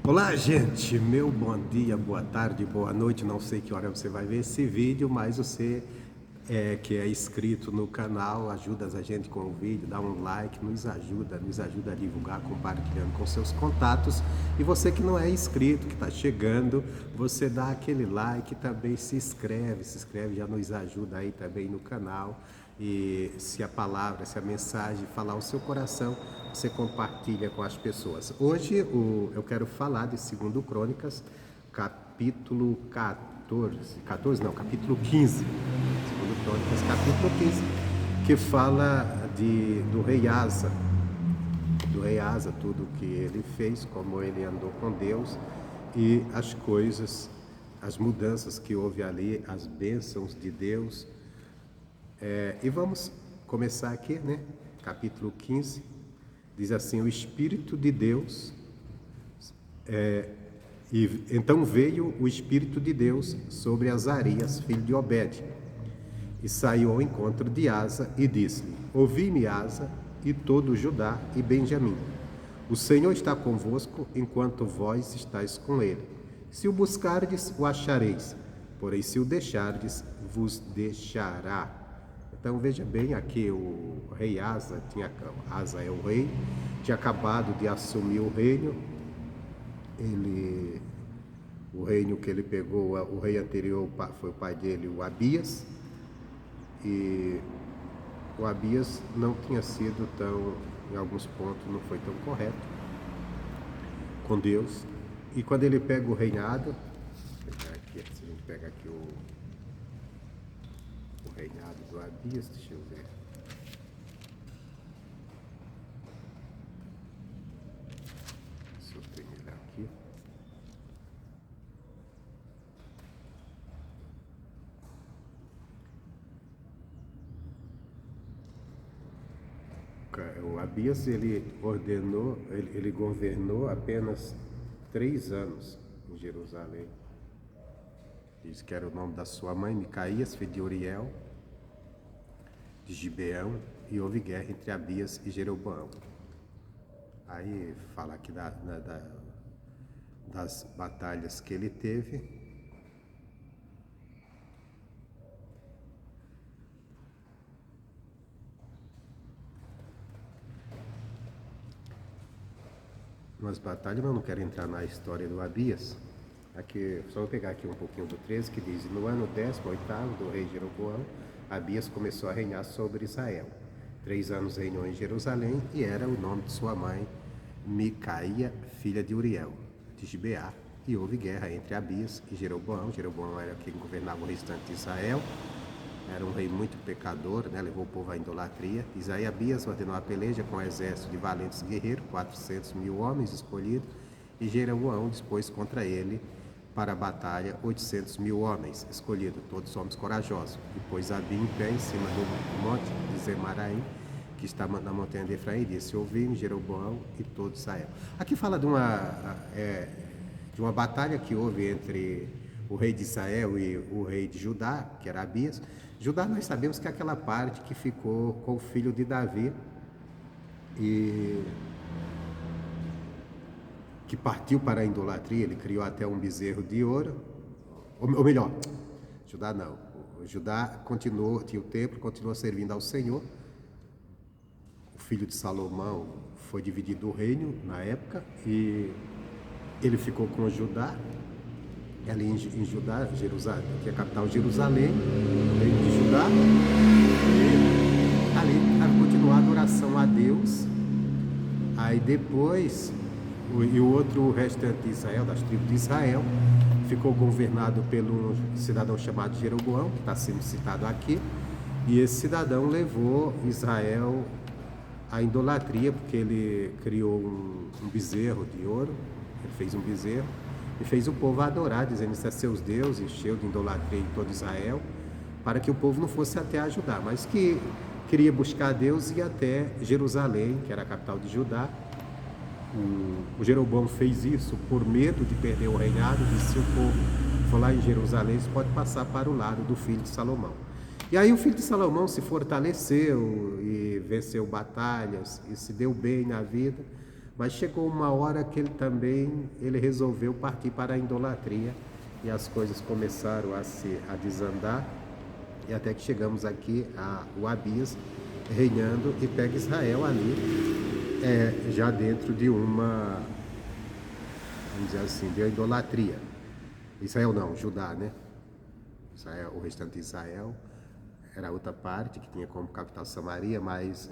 Olá, gente, meu bom dia, boa tarde, boa noite. Não sei que hora você vai ver esse vídeo, mas você que é inscrito no canal, ajuda a gente com o vídeo, dá um like, nos ajuda a divulgar, compartilhando com seus contatos. E você que não é inscrito, que está chegando, você dá aquele like, também se inscreve, já nos ajuda aí também no canal. E se a palavra, se a mensagem falar o seu coração, você compartilha com as pessoas. Hoje eu quero falar de 2 Crônicas, capítulo capítulo 15. 2 Crônicas, capítulo 15, que fala do rei Asa. Do rei Asa, tudo que ele fez, como ele andou com Deus e as coisas, as mudanças que houve ali, as bênçãos de Deus. E vamos começar aqui, né? Capítulo 15, diz assim: o Espírito de Deus, então veio o Espírito de Deus sobre Azarias, filho de Obed, e saiu ao encontro de Asa e disse-lhe: ouvi-me, Asa, e todo Judá e Benjamim. O Senhor está convosco enquanto vós estáis com ele. Se o buscardes, o achareis, porém se o deixardes, vos deixará. Então veja bem, aqui o rei Asa, Asa é o rei, tinha acabado de assumir o reino. O reino que ele pegou, o rei anterior foi o pai dele, o Abias, e o Abias não tinha sido tão, em alguns pontos não foi tão correto com Deus. E quando ele pega o reinado, se a gente pega aqui o reinado do Abias, deixa eu ver. Se eu tenho ele aqui. O Abias, ele governou apenas 3 anos em Jerusalém. Diz que era o nome da sua mãe, Micaías, filho de Uriel, de Gibeão, e houve guerra entre Abias e Jeroboão. Aí fala aqui das batalhas que ele teve. Umas batalhas, mas eu não quero entrar na história do Abias. Aqui, só vou pegar aqui um pouquinho do 13, que diz: no ano 18º do rei Jeroboão, Abias começou a reinar sobre Israel. 3 anos reinou em Jerusalém, e era o nome de sua mãe, Micaía, filha de Uriel, de Gibeá. E houve guerra entre Abias e Jeroboão. Jeroboão era quem governava o restante de Israel. Era um rei muito pecador, né? Levou o povo à idolatria. Isaías Abias ordenou a peleja com um exército de valentes guerreiros, 400.000 homens escolhidos, e Jeroboão dispôs contra ele para a batalha 800.000 homens escolhidos, todos homens corajosos. E pôs Abi em pé em cima do monte de Zemaraim, que está na montanha de Efraim, e disse: ouvi-me, Jeroboão e todo Israel. Aqui fala de uma batalha que houve entre o rei de Israel e o rei de Judá, que era Abias. Judá, nós sabemos que é aquela parte que ficou com o filho de Davi, e que partiu para a idolatria. Ele criou até um bezerro de ouro, ou melhor, Judá não. O Judá tinha o templo, continuou servindo ao Senhor. O filho de Salomão foi dividido o reino na época, e ele ficou com Judá, ali em Judá, Jerusalém, que é a capital Jerusalém, o reino de Judá, e ali continuou a adoração a Deus. Aí depois, o restante de Israel, das tribos de Israel, ficou governado pelo cidadão chamado Jeroboão, que está sendo citado aqui, e esse cidadão levou Israel à idolatria, porque ele criou um bezerro de ouro. Ele fez um bezerro e fez o povo adorar, dizendo: isso é seus deuses, encheu de idolatria em todo Israel, para que o povo não fosse até ajudar, mas que queria buscar Deus e ir até Jerusalém, que era a capital de Judá. O Jeroboão fez isso por medo de perder o reinado, disse: se o povo for lá em Jerusalém, isso pode passar para o lado do filho de Salomão. E aí o filho de Salomão se fortaleceu e venceu batalhas e se deu bem na vida, Mas chegou uma hora que ele resolveu partir para a idolatria e as coisas começaram a desandar, e até que chegamos aqui a o Abias reinando e pega Israel ali, já dentro de uma, vamos dizer assim, de uma idolatria. Israel não, Judá, né? Israel, o restante de Israel era outra parte que tinha como capital Samaria, mas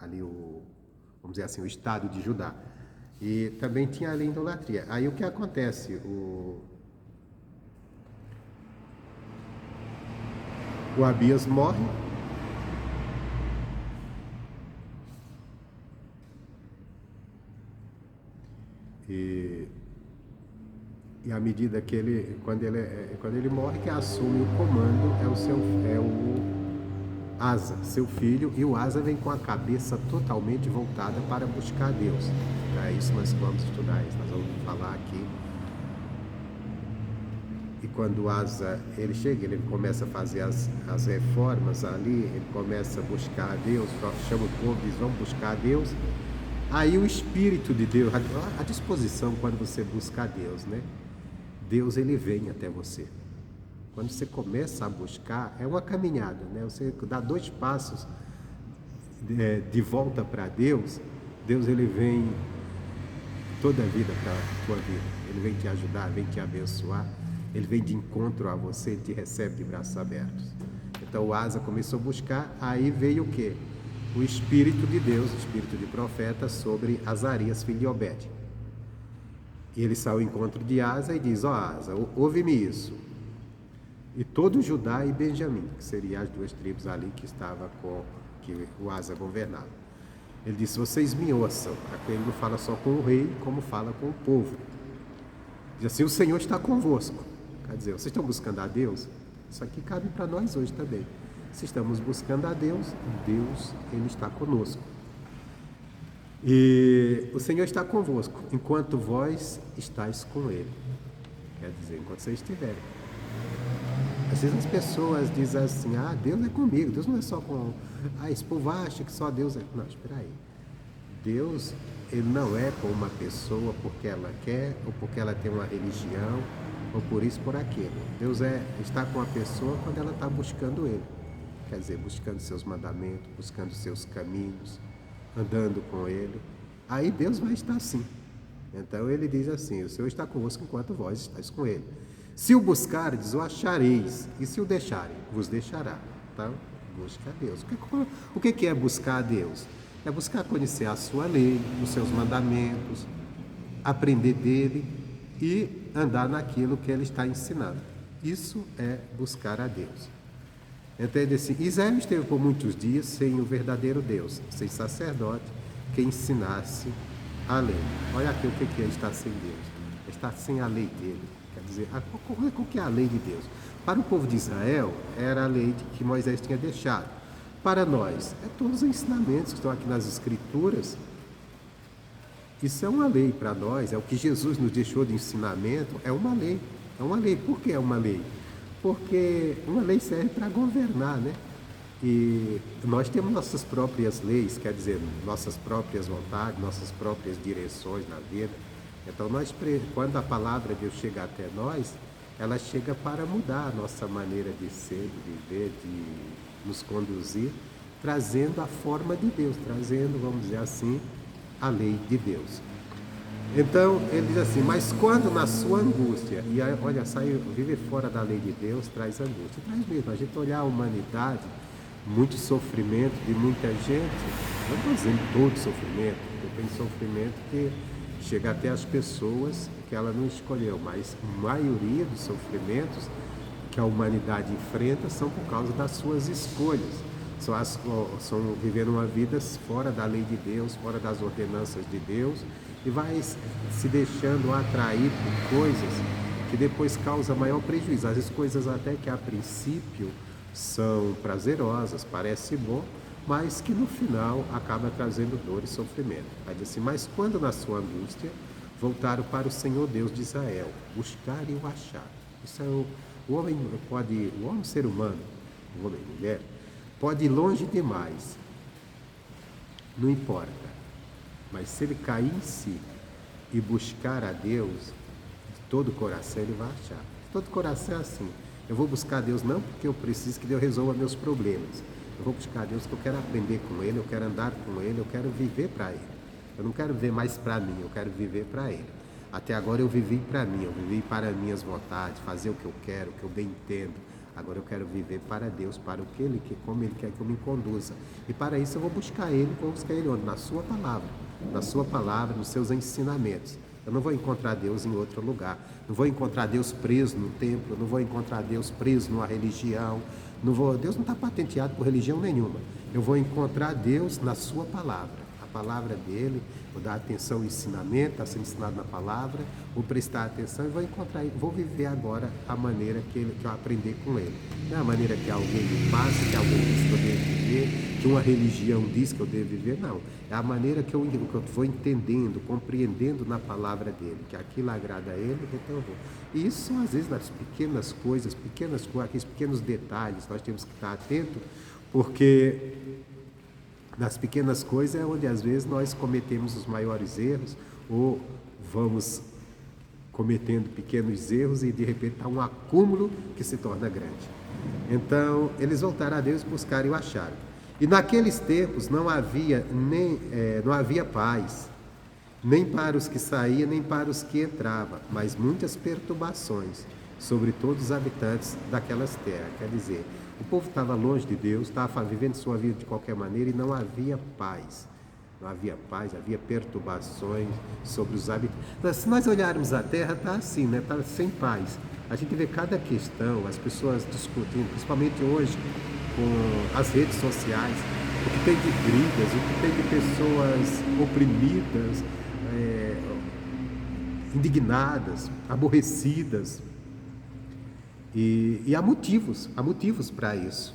ali vamos dizer assim, o estado de Judá. E também tinha ali idolatria. Aí o que acontece? O Abias morre. E à medida que quando ele morre, quem assume o comando é o Asa, seu filho, e o Asa vem com a cabeça totalmente voltada para buscar Deus. É isso que nós vamos estudar, isso nós vamos falar aqui. E quando o Asa ele chega, ele começa a fazer as reformas ali, ele começa a buscar a Deus, chama o povo, diz: vamos buscar a Deus. Aí o Espírito de Deus, a disposição quando você busca a Deus, né? Deus ele vem até você. Quando você começa a buscar, é uma caminhada, né? Você dá 2 passos de volta para Deus, Deus ele vem toda a vida para a tua vida. Ele vem te ajudar, vem te abençoar, ele vem de encontro a você, te recebe de braços abertos. Então o Asa começou a buscar, aí veio o quê? O Espírito de Deus, o Espírito de profeta sobre Azarias, filho de Obed. E ele sai ao encontro de Asa e diz: ó Asa, ouve-me isso. E todo Judá e Benjamim, que seriam as 2 tribos ali que o Asa governava. Ele disse: vocês me ouçam. Aqui ele não fala só com o rei, como fala com o povo. Diz assim: o Senhor está convosco. Quer dizer, vocês estão buscando a Deus? Isso aqui cabe para nós hoje também. Se estamos buscando a Deus, Deus ele está conosco. E o Senhor está convosco, enquanto vós estáis com Ele. Quer dizer, enquanto vocês estiverem. Às vezes as pessoas dizem assim: ah, Deus é comigo, Deus não é só com... Ah, esse povo acha que só Deus é... Não, espera aí. Deus, ele não é com uma pessoa porque ela quer, ou porque ela tem uma religião, ou por isso, por aquilo. Deus está com a pessoa quando ela está buscando Ele. Quer dizer, buscando seus mandamentos, buscando seus caminhos, andando com Ele. Aí Deus vai estar assim. Então ele diz assim: o Senhor está convosco enquanto vós estáis com Ele. Se o buscardes, o achareis, e se o deixarem, vos deixará. Então, busca a Deus. O que é buscar a Deus? É buscar conhecer a sua lei, os seus mandamentos, aprender dele e andar naquilo que ele está ensinando. Isso é buscar a Deus. Então ele disse: Israel esteve por muitos dias sem o verdadeiro Deus, sem sacerdote que ensinasse a lei. Olha aqui o que é estar sem Deus. Estar sem a lei dele. Quer dizer, qual que é a lei de Deus? Para o povo de Israel, era a lei que Moisés tinha deixado. Para nós, é todos os ensinamentos que estão aqui nas Escrituras. Isso é uma lei para nós, é o que Jesus nos deixou de ensinamento, é uma lei. É uma lei. Por que é uma lei? Porque uma lei serve para governar, né? E nós temos nossas próprias leis, quer dizer, nossas próprias vontades, nossas próprias direções na vida. Então, quando a palavra de Deus chega até nós, ela chega para mudar a nossa maneira de ser, de viver, de nos conduzir, trazendo a forma de Deus, trazendo, vamos dizer assim, a lei de Deus. Então, ele diz assim: mas quando na sua angústia, e aí, olha, viver fora da lei de Deus traz angústia, traz mesmo. A gente olhar a humanidade, muito sofrimento de muita gente, não estou dizendo todo sofrimento, porque tem sofrimento que chega até as pessoas que ela não escolheu, mas a maioria dos sofrimentos que a humanidade enfrenta são por causa das suas escolhas. São vivendo uma vida fora da lei de Deus, fora das ordenanças de Deus, e vai se deixando atrair por coisas que depois causam maior prejuízo. Às vezes coisas até que a princípio são prazerosas, parece bom, mas que no final acaba trazendo dor e sofrimento. Aí diz assim: mas quando na sua angústia voltaram para o Senhor Deus de Israel, buscar e o achar. Isso é o homem ser humano, o homem e mulher, pode ir longe demais, não importa. Mas se ele cair em si e buscar a Deus de todo o coração, ele vai achar. De todo o coração é assim. Eu vou buscar a Deus não porque eu preciso que Deus resolva meus problemas. Eu vou buscar a Deus porque eu quero aprender com Ele, eu quero andar com Ele, eu quero viver para Ele. Eu não quero viver mais para mim, eu quero viver para Ele. Até agora eu vivi para mim, eu vivi para minhas vontades, fazer o que eu quero, o que eu bem entendo. Agora eu quero viver para Deus, para o que Ele quer, como Ele quer que eu me conduza. E para isso eu vou buscar Ele onde? Na Sua palavra. Na Sua palavra, nos seus ensinamentos. Eu não vou encontrar Deus em outro lugar. Não vou encontrar Deus preso no templo, não vou encontrar Deus preso numa religião. Deus não está patenteado por religião nenhuma. Eu vou encontrar Deus na Sua palavra. A palavra dele, vou dar atenção ao ensinamento, está sendo ensinado na palavra, vou prestar atenção e vou encontrar ele, vou viver agora a maneira que eu aprender com ele. Não é a maneira que alguém me passa, que alguém diz que eu devo viver, que uma religião diz que eu devo viver, não. É a maneira que eu vou entendendo, compreendendo na palavra dele, que aquilo agrada a ele, então eu vou. E isso são às vezes nas pequenas coisas, aqueles pequenos detalhes, nós temos que estar atento, porque nas pequenas coisas é onde às vezes nós cometemos os maiores erros ou vamos cometendo pequenos erros e de repente está um acúmulo que se torna grande. Então eles voltaram a Deus e buscaram e o acharam. E naqueles tempos não havia paz, nem para os que saíam, nem para os que entravam, mas muitas perturbações sobre todos os habitantes daquelas terras. Quer dizer, o povo estava longe de Deus, estava vivendo sua vida de qualquer maneira e não havia paz. Não havia paz, havia perturbações sobre os habitantes. Se nós olharmos a terra, está assim, né? Está sem paz. A gente vê cada questão, as pessoas discutindo, principalmente hoje com as redes sociais, o que tem de brigas, o que tem de pessoas oprimidas, indignadas, aborrecidas. E há motivos para isso.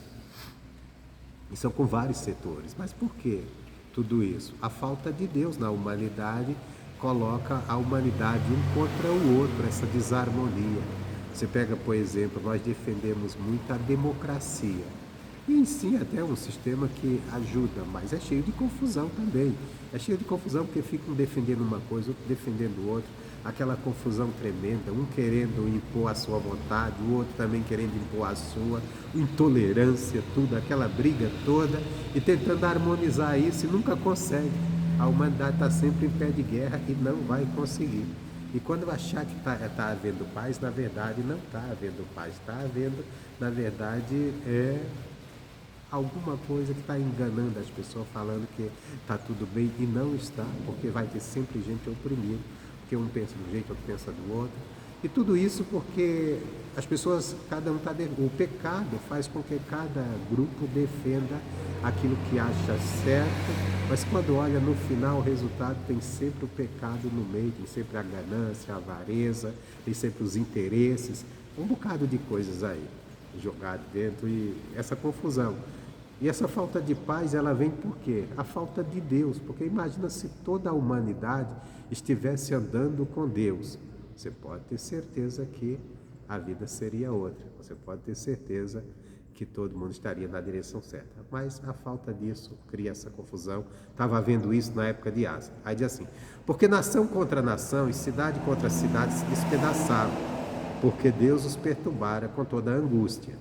E são com vários setores. Mas por que tudo isso? A falta de Deus na humanidade coloca a humanidade um contra o outro, essa desarmonia. Você pega, por exemplo, nós defendemos muito a democracia. E sim, até um sistema que ajuda, mas é cheio de confusão também. É cheio de confusão porque ficam defendendo uma coisa, outro defendendo outra. Aquela confusão tremenda, um querendo impor a sua vontade, o outro também querendo impor a sua, intolerância, tudo, aquela briga toda, e tentando harmonizar isso e nunca consegue. A humanidade está sempre em pé de guerra e não vai conseguir. E quando achar que está havendo paz, na verdade não está havendo paz, está havendo, na verdade, alguma coisa que está enganando as pessoas, falando que está tudo bem e não está, porque vai ter sempre gente oprimida. Porque um pensa de um jeito, outro pensa do outro. E tudo isso porque as pessoas, cada um está... O pecado faz com que cada grupo defenda aquilo que acha certo, mas quando olha no final o resultado tem sempre o pecado no meio, tem sempre a ganância, a avareza, tem sempre os interesses, um bocado de coisas aí jogado dentro e essa confusão. E essa falta de paz, ela vem por quê? A falta de Deus, porque imagina se toda a humanidade estivesse andando com Deus. Você pode ter certeza que a vida seria outra. Você pode ter certeza que todo mundo estaria na direção certa. Mas a falta disso cria essa confusão. Estava havendo isso na época de Asa. Aí diz assim, porque nação contra nação e cidade contra cidade se despedaçavam, porque Deus os perturbara com toda a angústia.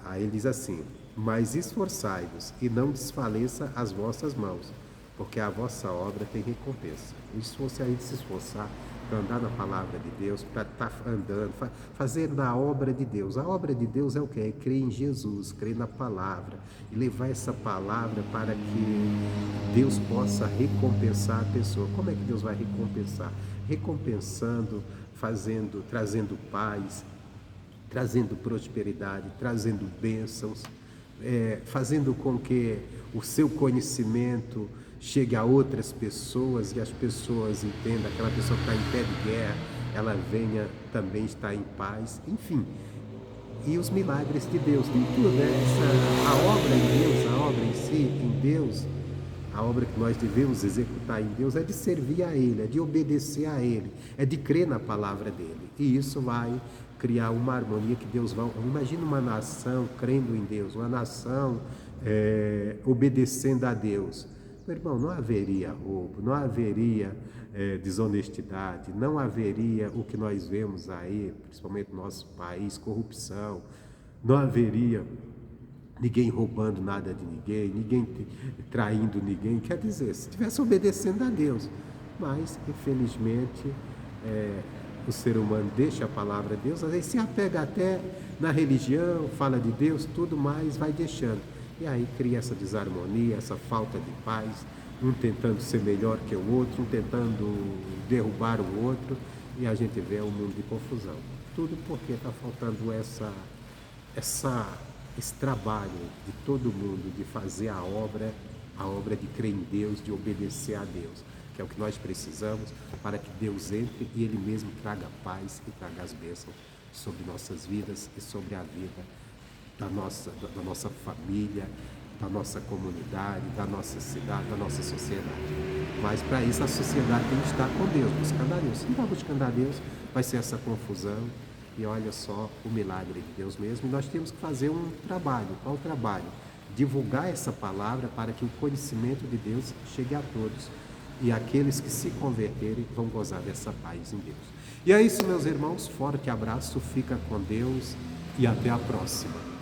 Aí ele diz assim, mas esforçai-vos e não desfaleça as vossas mãos, porque a vossa obra tem recompensa. O esforço é a gente se esforçar para andar na palavra de Deus, para estar andando, fazer na obra de Deus. A obra de Deus é o que? É crer em Jesus, crer na palavra e levar essa palavra para que Deus possa recompensar a pessoa. Como é que Deus vai recompensar? Recompensando, trazendo paz, trazendo prosperidade, trazendo bênçãos, fazendo com que o seu conhecimento chegue a outras pessoas e as pessoas entendam, aquela pessoa que está em pé de guerra, ela venha também estar em paz, enfim. E os milagres de Deus, tem tudo, né? A obra em Deus, a obra em si, em Deus, a obra que nós devemos executar em Deus é de servir a Ele, é de obedecer a Ele, é de crer na palavra dEle. E isso vai criar uma harmonia que Deus vai... Imagina uma nação crendo em Deus, uma nação obedecendo a Deus. meu irmão, não haveria roubo, não haveria desonestidade, não haveria o que nós vemos aí, principalmente no nosso país, corrupção, não haveria ninguém roubando nada de ninguém, ninguém traindo ninguém. Quer dizer, se estivesse obedecendo a Deus. Mas, infelizmente, o ser humano deixa a palavra de Deus, às vezes se apega até na religião, fala de Deus, tudo mais, vai deixando. E aí cria essa desarmonia, essa falta de paz, um tentando ser melhor que o outro, um tentando derrubar o outro, e a gente vê um mundo de confusão. Tudo porque está faltando esse trabalho de todo mundo, de fazer a obra de crer em Deus, de obedecer a Deus, que é o que nós precisamos para que Deus entre e Ele mesmo traga paz e traga as bênçãos sobre nossas vidas e sobre a vida da nossa família, da nossa comunidade, da nossa cidade, da nossa sociedade. Mas para isso a sociedade tem que estar com Deus, buscando a Deus. Se não está buscando a Deus, vai ser essa confusão. E olha só o milagre de Deus mesmo. E nós temos que fazer um trabalho. Qual o trabalho? Divulgar essa palavra para que o conhecimento de Deus chegue a todos. E aqueles que se converterem vão gozar dessa paz em Deus. E é isso, meus irmãos. Forte abraço, fica com Deus e até a próxima.